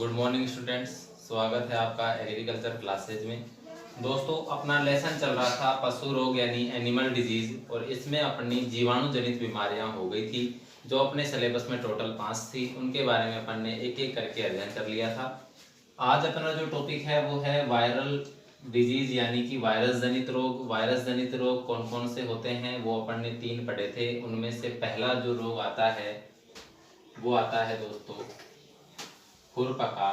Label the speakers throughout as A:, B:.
A: Good morning students, स्वागत है आपका एग्रीकल्चर क्लासेज में। दोस्तों, अपना लेसन चल रहा था पशु रोग यानी एनिमल डिजीज, और इसमें अपनी जीवाणु जनित बीमारियां हो गई थी जो अपने सिलेबस में टोटल 5 थी। उनके बारे में अपन ने एक एक करके अध्ययन कर लिया था। आज अपना जो टॉपिक है वो है वायरल डिजीज यानी कि वायरस जनित रोग। वायरस जनित रोग कौन कौन से होते हैं वो अपन ने 3 पढ़े थे। उनमें से पहला जो रोग आता है वो आता है दोस्तों खुरपका,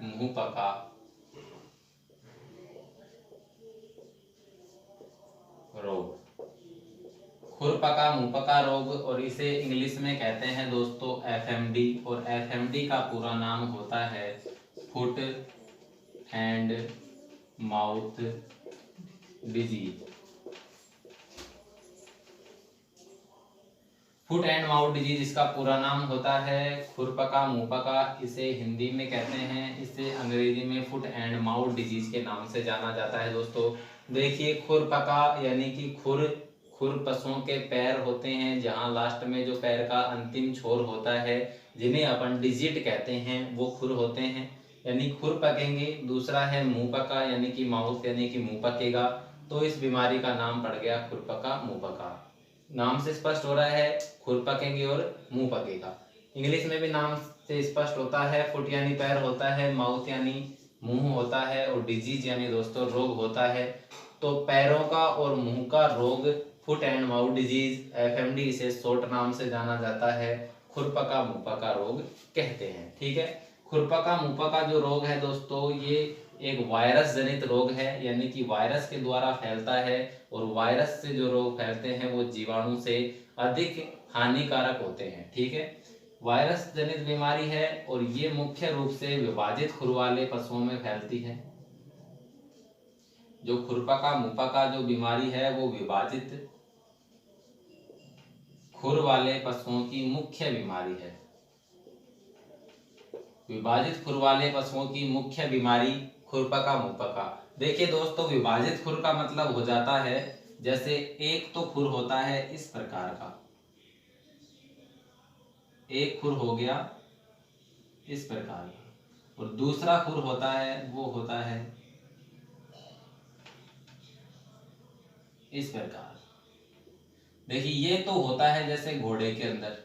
A: मुंह पका, रोग। खुरपका मुंह पका रोग, और इसे इंग्लिश में कहते हैं दोस्तों एफएमडी, और एफएमडी का पूरा नाम होता है foot and mouth disease. Foot and mouth disease इसका पूरा नाम होता है खुरपका मुंह पका। इसे हिंदी में कहते हैं, इसे अंग्रेजी में फुट एंड माउथ डिजीज के नाम से जाना जाता है। दोस्तों देखिए, खुरपका यानी कि खुर पशुओं के पैर होते हैं, जहां लास्ट में जो पैर का अंतिम छोर होता है जिन्हें अपन डिजिट कहते हैं वो खुर होते हैं, यानी खुर पकेंगे। दूसरा है मुंह पका यानी कि माउथ यानी कि मुंह पकेगा। तो इस बीमारी का नाम पड़ गया खुरपका मुंह पका। नाम से स्पष्ट हो रहा है खुर पकेंगे और मुंह पकेगा। इंग्लिश में भी नाम से स्पष्ट होता है, फुट यानी पैर होता है, माउथ यानी मुंह होता है, और डिजीज यानी दोस्तों रोग होता है। तो पैरों का और मुंह का रोग foot and mouth disease, FMD इसे शॉर्ट नाम से जाना जाता है, खुरपका मुंहपका रोग कहते हैं। ठीक है, खुरपका मुंहपका जो रोग है दोस्तों, ये एक वायरस जनित रोग है, यानी कि वायरस के द्वारा फैलता है, और वायरस से जो रोग फैलते हैं वो जीवाणु से अधिक हानिकारक होते हैं। ठीक है, वायरस जनित बीमारी है और ये मुख्य रूप से विभाजित खुर वाले पशुओं में फैलती है। जो खुरपका मुंहपका जो बीमारी है वो विभाजित खुर वाले पशुओं की मुख्य बीमारी है। विभाजित खुर वाले पशुओं की मुख्य बीमारी खुरपका मुंहपका। देखिए दोस्तों, विभाजित खुर का मतलब हो जाता है जैसे एक तो खुर होता है इस प्रकार का, एक खुर हो गया इस प्रकार का, और दूसरा खुर होता है वो होता है इस प्रकार। देखिए, ये तो होता है जैसे घोड़े के अंदर,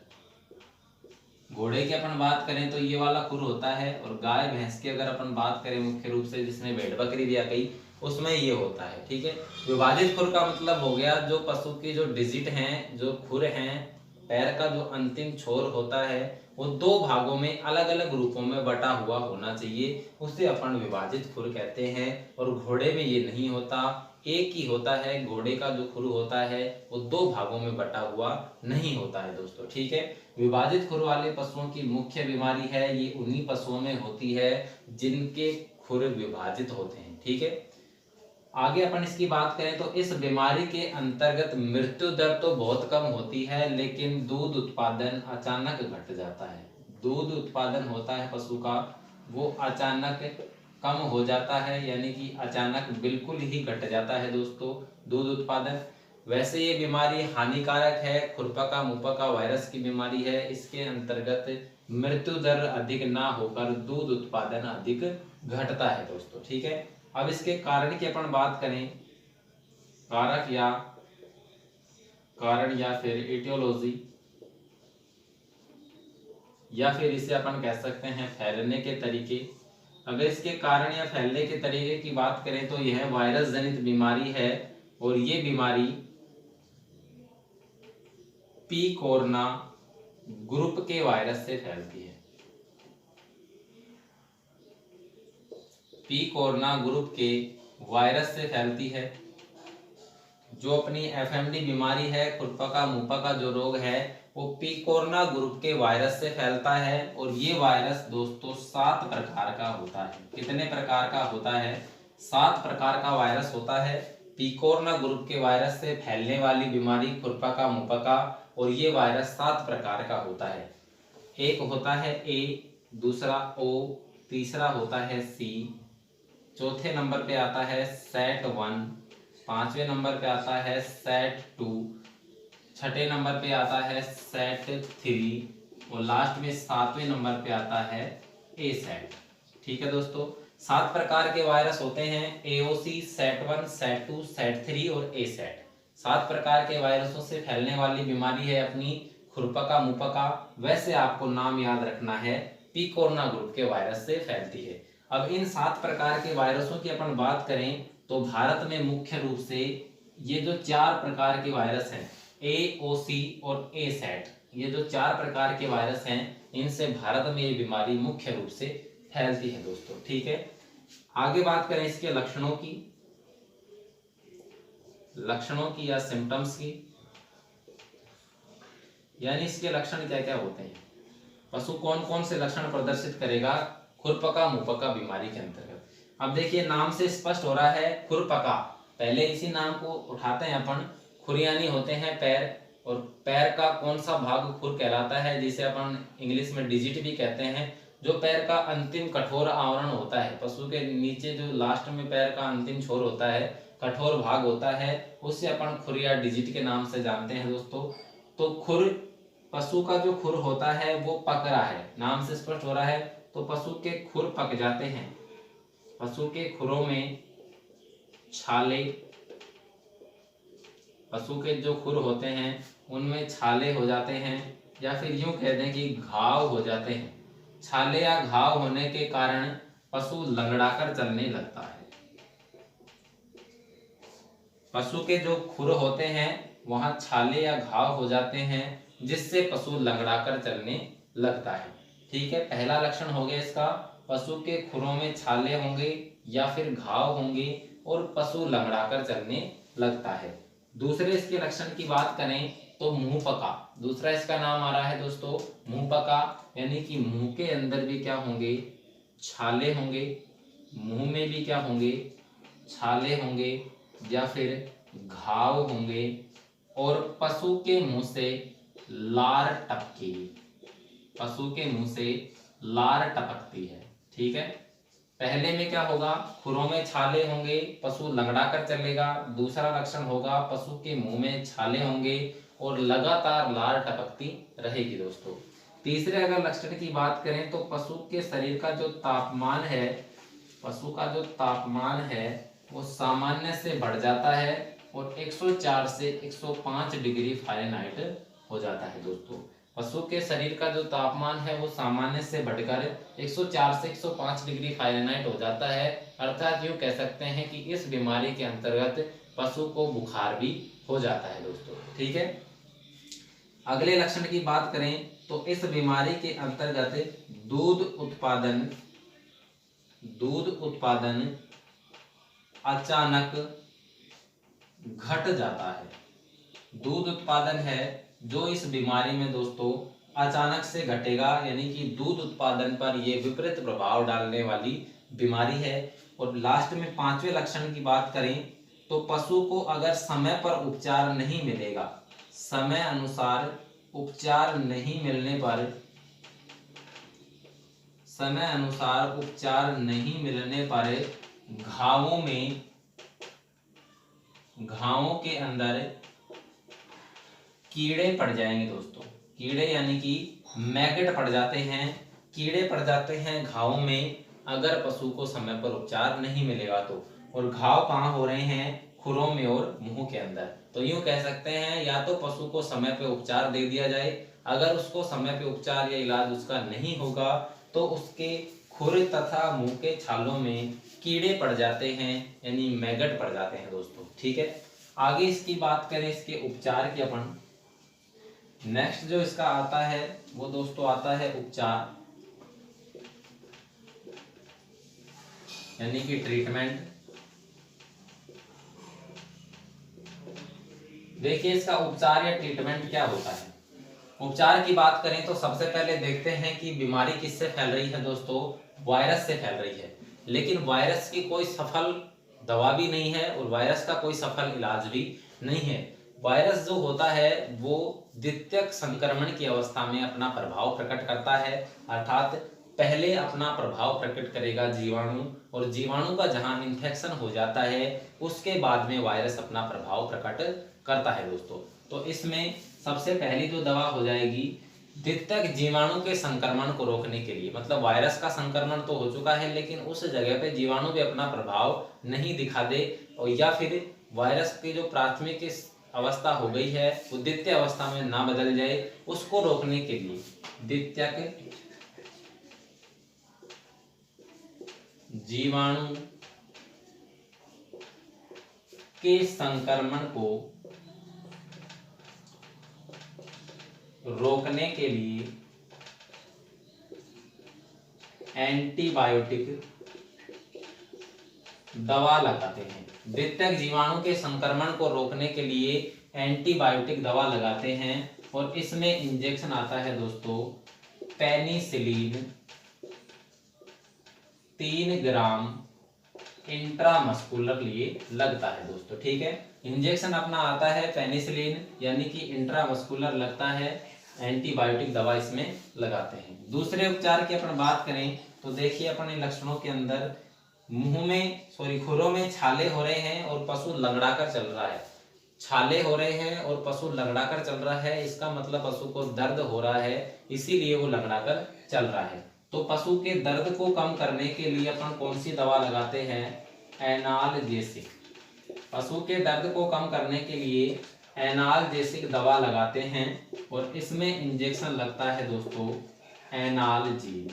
A: घोड़े की अपन बात करें तो ये वाला खुर होता है, और गाय भैंस की अगर अपन बात करें मुख्य रूप से जिसमें भेड़ बकरी भी आ गई उसमें ये होता है। ठीक है, विभाजित खुर का मतलब हो गया जो पशु की जो डिजिट हैं, जो खुर हैं, पैर का जो अंतिम छोर होता है वो 2 भागों में अलग अलग रूपों में बटा हुआ होना चाहिए, उसे अपन विभाजित खुर कहते हैं। और घोड़े में ये नहीं होता, एक ही होता है। घोड़े का जो खुर होता है वो 2 भागों में बटा हुआ नहीं होता है दोस्तों। ठीक है, विभाजित खुर वाले पशुओं की मुख्य बीमारी है, ये उन्हीं पशुओं में होती है जिनके खुर विभाजित होते हैं। ठीक है, आगे अपन इसकी बात करें तो इस बीमारी के अंतर्गत मृत्यु दर तो बहुत कम होती है, लेकिन दूध उत्पादन अचानक घट जाता है। दूध उत्पादन होता है पशु का वो अचानक कम हो जाता है, यानी कि अचानक बिल्कुल ही घट जाता है दोस्तों दूध उत्पादन। वैसे ये बीमारी हानिकारक है, खुरपका मुंहपका वायरस की बीमारी है। इसके अंतर्गत मृत्यु दर अधिक ना होकर दूध उत्पादन अधिक घटता है दोस्तों। ठीक है, अब इसके कारण की अपन बात करें, कारक या कारण या फिर एटियोलॉजी, या फिर इसे अपन कह सकते हैं फैलने के तरीके। अगर इसके कारण या फैलने के तरीके की बात करें तो यह वायरस जनित बीमारी है, और ये बीमारी पी कोरोना ग्रुप के वायरस से फैलती है। पी कोरोना ग्रुप के वायरस से फैलती है। जो अपनी एफएमडी बीमारी है, खुरपका मुंहपका जो रोग है, वो पी कोरोना ग्रुप के वायरस से फैलता है, और ये वायरस दोस्तों 7 प्रकार का होता है। कितने प्रकार का होता है? 7 प्रकार का वायरस होता है। पी कोरोना ग्रुप के वायरस से फैलने वाली बीमारी खुरपका मुंहपका, और ये वायरस 7 प्रकार का होता है। एक होता है ए, दूसरा ओ, तीसरा होता है सी, चौथे नंबर पे आता है सेट 1, 5वें नंबर पे आता है सेट 2, छठे नंबर पे आता है सेट 3 और लास्ट में 7वें नंबर पे आता है ए सेट। ठीक है दोस्तों, 7 प्रकार के वायरस होते हैं, एओसी, सेट 1, सेट 2, सेट 3 और ए सेट। 7 प्रकार के वायरसों से फैलने वाली बीमारी है अपनी खुरपका मुपका। वैसे आपको नाम याद रखना है, पिकोरना ग्रुप के वायरस से फैलती है। अब इन 7 प्रकार के वायरसों की अपन बात करें तो भारत में मुख्य रूप से ये जो 4 प्रकार के वायरस हैं, एओसी और ए सेट, ये जो 4 प्रकार के वायरस हैं, इनसे भारत में ये बीमारी मुख्य रूप से फैलती है दोस्तों। ठीक है, आगे बात करें इसके लक्षणों की या सिम्टम्स की, यानी इसके लक्षण क्या क्या होते हैं, पशु कौन कौन से लक्षण प्रदर्शित करेगा खुरपका मुपका बीमारी के अंतर्गत। अब देखिए नाम से स्पष्ट हो रहा है खुरपका, पहले इसी नाम को उठाते हैं अपन। खुरियानी होते हैं पैर, और पैर का कौन सा भाग खुर कहलाता है, जिसे अपन इंग्लिश में डिजिट भी कहते हैं। जो पैर का अंतिम कठोर आवरण होता है, पशु के नीचे जो लास्ट में पैर का अंतिम छोर होता है, कठोर भाग होता है, उससे अपन खुर या डिजिट के नाम से जानते हैं दोस्तों। तो खुर, पशु का जो खुर होता है वो पक रहा है, नाम से स्पष्ट हो रहा है, तो पशु के खुर पक जाते हैं। पशु के खुरों में छाले, पशु के जो खुर होते हैं उनमें छाले हो जाते हैं, या फिर यूं कह दें कि घाव हो जाते हैं। छाले या घाव होने के कारण पशु लंगड़ाकर चलने लगता है। पशु के जो खुर होते हैं वहां छाले या घाव हो जाते हैं, जिससे पशु लंगड़ाकर चलने लगता है। ठीक है, पहला लक्षण हो गया इसका, पशु के खुरों में छाले होंगे या फिर घाव होंगे और पशु लंगड़ाकर चलने लगता है। दूसरे इसके लक्षण की बात करें तो मुंह पका, दूसरा इसका नाम आ रहा है दोस्तों मुंह पका, यानी कि मुंह के अंदर भी क्या होंगे, छाले होंगे, मुंह में भी क्या होंगे, छाले होंगे या फिर घाव होंगे, और पशु के मुंह से लार टपकेगी, पशु के मुंह से लार टपकती है। ठीक है, पहले में क्या होगा, खुरों में छाले होंगे, पशु लंगड़ा कर चलेगा। दूसरा लक्षण होगा पशु के मुंह में छाले होंगे और लगातार लार टपकती रहेगी दोस्तों। तीसरे अगर लक्षण की बात करें तो पशु के शरीर का जो तापमान है, पशु का जो तापमान है वो सामान्य से बढ़ जाता है और 104 से 105 डिग्री फ़ारेनहाइट हो जाता है दोस्तों। पशु के शरीर का जो तापमान है वो सामान्य से बढ़कर 104 से 105 डिग्री फ़ारेनहाइट हो जाता है। अर्थात यूँ कह सकते हैं कि इस बीमारी के अंतर्गत पशु को बुखार भी हो जाता है दोस्तों। ठीक है, अगले लक्षण की बात करें तो इस बीमारी के अंतर्गत दूध उत्पादन अचानक घट जाता है। दूध उत्पादन है जो इस बीमारी में दोस्तों अचानक से घटेगा, यानी कि दूध उत्पादन पर यह विपरीत प्रभाव डालने वाली बीमारी है। और लास्ट में 5वें लक्षण की बात करें तो पशु को अगर समय पर उपचार नहीं मिलेगा, समय अनुसार उपचार नहीं मिलने पर, समय अनुसार उपचार नहीं मिलने पर घावों के अंदर कीड़े पड़ जाएंगे दोस्तों। कीड़े यानी कि मैगट पड़ जाते हैं, कीड़े पड़ जाते हैं घावों में अगर पशु को समय पर उपचार नहीं मिलेगा तो। और घाव कहाँ हो रहे हैं, खुरों में और मुंह के अंदर। तो यूं कह सकते हैं या तो पशु को समय पे उपचार दे दिया जाए, अगर उसको समय पे उपचार या इलाज उसका नहीं होगा तो उसके खुर तथा मुंह के छालों में कीड़े पड़ जाते हैं, यानी मैगट पड़ जाते हैं दोस्तों। ठीक है, आगे इसकी बात करें इसके उपचार की अपन, नेक्स्ट जो इसका आता है वो दोस्तों आता है उपचार, यानी कि ट्रीटमेंट। देखिए इसका उपचार या ट्रीटमेंट क्या होता है। उपचार की बात करें तो सबसे पहले देखते हैं कि बीमारी किससे फैल रही है दोस्तों, वायरस से फैल रही है। लेकिन वायरस की कोई सफल दवा भी नहीं है और वायरस का कोई सफल इलाज भी नहीं है। वायरस जो होता है वो द्वितीयक संक्रमण की अवस्था में अपना प्रभाव प्रकट करता है, अर्थात पहले अपना प्रभाव प्रकट करेगा जीवाणु, और जीवाणु का जहां इन्फेक्शन हो जाता है उसके बाद में वायरस अपना प्रभाव प्रकट करता है दोस्तों। तो इसमें सबसे पहली जो दवा हो जाएगी द्वितीयक जीवाणु के संक्रमण को रोकने के लिए, मतलब वायरस का संक्रमण तो हो चुका है लेकिन उस जगह पे जीवाणु भी अपना प्रभाव नहीं दिखा दे, और या फिर वायरस की जो प्राथमिक अवस्था हो गई है वो द्वितीय अवस्था में ना बदल जाए, उसको रोकने के लिए द्वितीयक जीवाणु के संक्रमण को रोकने के लिए एंटीबायोटिक दवा लगाते हैं। द्वितीयक जीवाणु के संक्रमण को रोकने के लिए एंटीबायोटिक दवा लगाते हैं, और इसमें इंजेक्शन आता है दोस्तों पेनिसिलिन 3 ग्राम इंट्रामस्कुलर लिए लगता है दोस्तों। ठीक है, इंजेक्शन अपना आता है पेनिसिलिन यानी कि इंट्रामस्कुलर लगता है, एंटीबायोटिक दवा इसमें लगाते हैं। दूसरे उपचार की अपन बात करें तो देखिए अपने लक्षणों के अंदर खुरों में छाले हो रहे हैं और पशु लंगड़ा कर चल रहा है। छाले हो रहे हैं और पशु लंगड़ा कर चल रहा है, इसका मतलब पशु को दर्द हो रहा है, इसीलिए वो लंगड़ा कर चल रहा है। तो पशु के दर्द को कम करने के लिए अपन कौन सी दवा लगाते हैं? एनाल्जेसिक। पशु के दर्द को कम करने के लिए एनाल्जेसिक दवा लगाते हैं, और इसमें इंजेक्शन लगता है दोस्तों एनाल्जीन।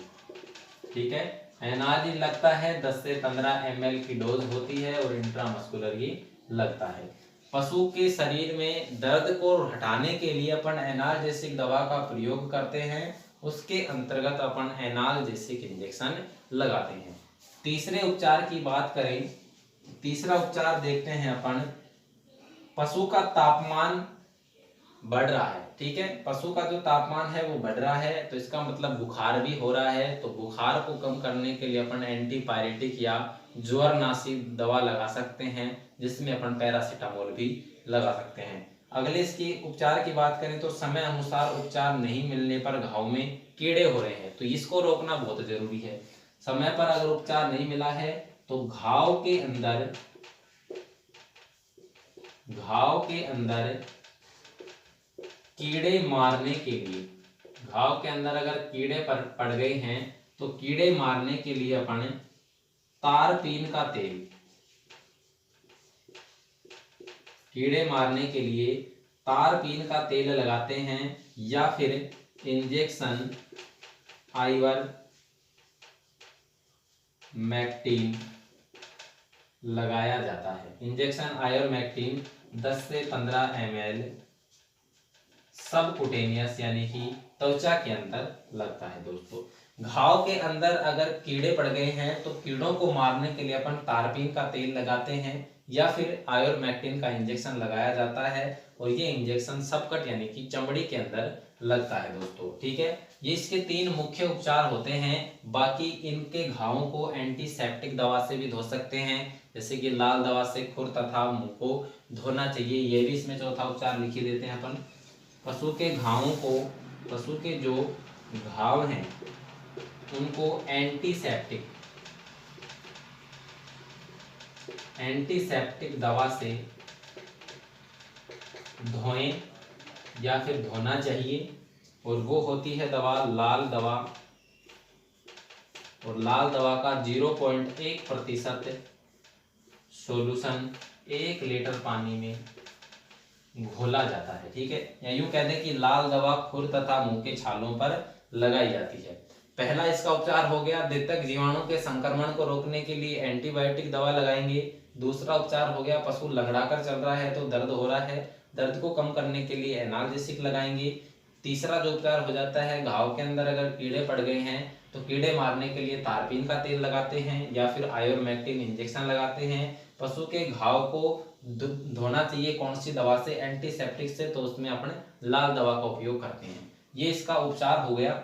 A: ठीक है, एनाल्जीन लगता है 10 से 15 ml की डोज होती है, और इंट्रामस्कुलर ये लगता है। पशु के शरीर में दर्द को हटाने के लिए अपन एनाल्जेसिक दवा का प्रयोग करते हैं, उसके अंतर्गत अपन एनाल्जेसिक इंजेक्शन लगाते हैं। तीसरे उपचार की बात करें, तीसरा उपचार देखते हैं अपन, पशु का तापमान बढ़ रहा है। ठीक है, पशु का जो तापमान है वो बढ़ रहा है, तो इसका मतलब बुखार भी हो रहा है। तो बुखार को कम करने के लिए अपन एंटीपायरेटिक या ज्वरनाशी दवा लगा सकते हैं, जिसमें अपन पैरासीटामोल भी लगा सकते हैं। अगले इसकी उपचार की बात करें तो समय अनुसार उपचार नहीं मिलने पर घाव में कीड़े हो रहे हैं, तो इसको रोकना बहुत जरूरी है। समय पर अगर उपचार नहीं मिला है तो घाव के अंदर कीड़े मारने के लिए, घाव के अंदर अगर कीड़े पड़ गए हैं तो कीड़े मारने के लिए अपन तारपीन का तेल, कीड़े मारने के लिए तारपीन का तेल लगाते हैं, या फिर इंजेक्शन आइवरमेक्टिन लगाया जाता है। इंजेक्शन आइवरमेक्टिन 10 से 15 ml सबकुटेनियस यानी कि त्वचा के अंदर लगता है दोस्तों। घाव के अंदर अगर कीड़े पड़ गए हैं तो कीड़ों को मारने के लिए अपन तारपीन का तेल लगाते हैं, या फिर आइवरमेक्टिन का इंजेक्शन लगाया जाता है, और ये इंजेक्शन सबकट यानी कि चमड़ी के अंदर लगता है दोस्तों। ठीक है, ये इसके 3 मुख्य उपचार होते हैं। बाकी इनके घावों को एंटीसेप्टिक दवा से भी धो सकते हैं, जैसे कि लाल दवा से खुर तथा मुंह को धोना चाहिए, ये भी इसमें चौथा उपचार लिख देते हैं अपन। पशु के घावों को, पशु के जो घाव हैं उनको एंटीसेप्टिक दवा से धोएं या फिर धोना चाहिए, और वो होती है दवा लाल दवा, और लाल दवा का 0.1% सॉल्यूशन 1 लीटर पानी में घोला जाता है। ठीक है, या यूं कह दें कि लाल दवा खुर तथा मुंह के छालों पर लगाई जाती है। पहला इसका उपचार हो गया, द्वितीयक जीवाणु के संक्रमण को रोकने के लिए एंटीबायोटिक दवा लगाएंगे। दूसरा उपचार हो गया, पशु लंगड़ा कर चल रहा है तो दर्द हो रहा है, दर्द को कम करने के लिए एनाल्जेसिक लगाएंगे। तीसरा जो उपचार हो जाता है, घाव के अंदर अगर कीड़े पड़ गए हैं तो कीड़े मारने के लिए तारपीन का तेल लगाते हैं, या फिर आइवरमेक्टिन इंजेक्शन लगाते हैं। पशु के घाव को धोना चाहिए कौन सी दवा से? एंटीसेप्टिक से, तो उसमें अपन लाल दवा का उपयोग करते हैं। ये इसका उपचार हो गया।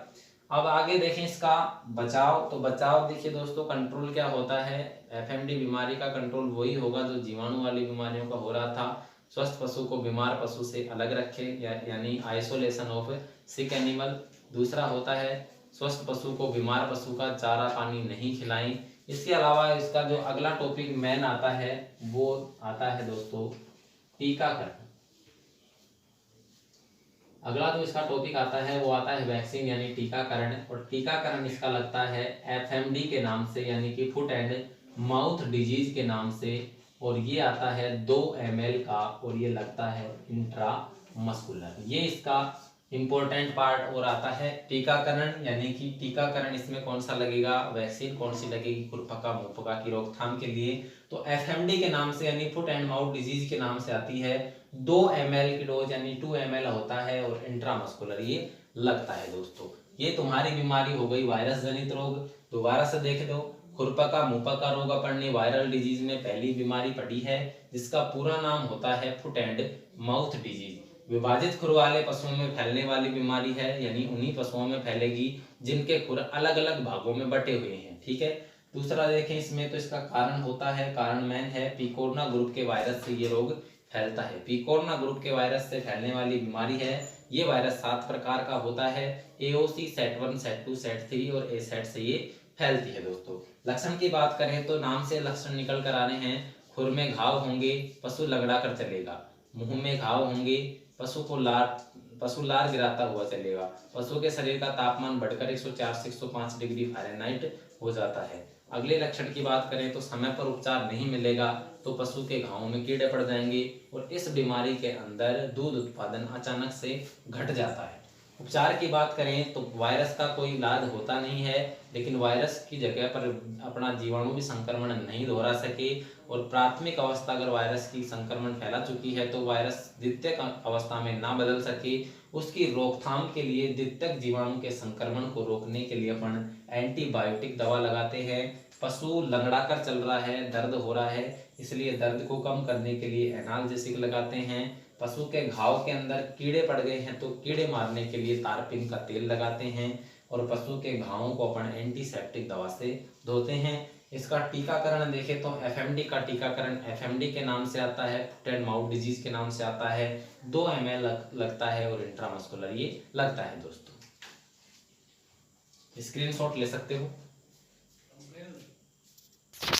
A: अब आगे देखें इसका बचाव। तो बचाव देखिए दोस्तों, कंट्रोल क्या होता है? एफएमडी बीमारी का कंट्रोल वही होगा जो जीवाणु वाली बीमारियों का हो रहा था। स्वस्थ पशु को बीमार पशु से अलग रखे, यानी आइसोलेशन ऑफ सिक एनिमल। दूसरा होता है स्वस्थ पशु को बीमार पशु का चारा पानी नहीं खिलाएं। इसके अलावा इसका जो अगला टॉपिक मेन आता है वो आता है दोस्तों टीकाकरण। अगला जो इसका टॉपिक आता है वो आता है वैक्सीन यानी टीकाकरण। और टीकाकरण इसका लगता है एफएमडी के नाम से यानी कि फुट एंड माउथ डिजीज के नाम से। और ये आता है 2 ml का और ये लगता है इंट्रामस्कुलर। ये इसका इंपॉर्टेंट पार्ट और आता है टीकाकरण यानी कि टीकाकरण इसमें कौन सा लगेगा, वैक्सीन कौन सी लगेगी खुरपका मुंहपका की रोकथाम के लिए। तो एफएमडी के नाम से यानी फुट एंड माउथ डिजीज के नाम से आती है। 2 ml की डोज यानी 2 ml होता है और इंट्रामस्कुलर ये लगता है दोस्तों। ये तुम्हारी बीमारी हो गई वायरस जनित रोग। दोबारा से देख दो, खुरपका मुंहपका रोग अपन ने वायरल डिजीज में पहली बीमारी पढ़ी है जिसका पूरा नाम होता है फुट एंड माउथ डिजीज। विभाजित खुर वाले पशुओं में फैलने वाली बीमारी है यानी उन्हीं पशुओं में फैलेगी जिनके खुर अलग अलग भागों में बटे हुए हैं। ठीक है। दूसरा देखें इसमें तो इसका कारण होता है, कारण मैन है पिकोरना ग्रुप के वायरस से ये रोग फैलता है। पिकोरना ग्रुप के वायरस से फैलने वाली बीमारी है। ये वायरस 7 प्रकार का होता है, एओसी, सेट 1, सेट 2, सेट 3 और ए सेट से ये फैलती है दोस्तों। लक्षण की बात करें तो नाम से लक्षण निकल कर आ रहे हैं। खुर में घाव होंगे, पशु लगड़ा कर चलेगा। मुंह में घाव होंगे, पशु लार गिराता हुआ चलेगा। पशु के शरीर का तापमान बढ़कर 104 से 105 डिग्री फ़ारेनहाइट हो जाता है। अगले लक्षण की बात करें तो समय पर उपचार नहीं मिलेगा तो पशु के घावों में कीड़े पड़ जाएंगे और इस बीमारी के अंदर दूध उत्पादन अचानक से घट जाता है। उपचार की बात करें तो वायरस का कोई इलाज होता नहीं है, लेकिन वायरस की जगह पर अपना जीवाणु भी संक्रमण नहीं दोहरा सके। और प्राथमिक अवस्था अगर वायरस की संक्रमण फैला चुकी है तो वायरस द्वितीयक अवस्था में ना बदल सके, उसकी रोकथाम के लिए द्वितीयक जीवाणु के संक्रमण को रोकने के लिए अपन एंटीबायोटिक दवा लगाते हैं। पशु लंगड़ा कर चल रहा है, दर्द हो रहा है, इसलिए दर्द को कम करने के लिए एनाल्जेसिक लगाते हैं। पशु के घाव के अंदर कीड़े पड़ गए हैं तो कीड़े मारने के लिए तारपीन का तेल लगाते हैं। और पशु के घावों को अपन एंटीसेप्टिक दवा से धोते हैं। इसका टीकाकरण देखें तो एफएमडी का टीकाकरण एफएमडी के नाम से आता है, फुट एंड माउथ डिजीज के नाम से आता है। 2 ml लगता है और इंट्रामस्कुलर ये लगता है दोस्तों। स्क्रीनशॉट ले सकते हो।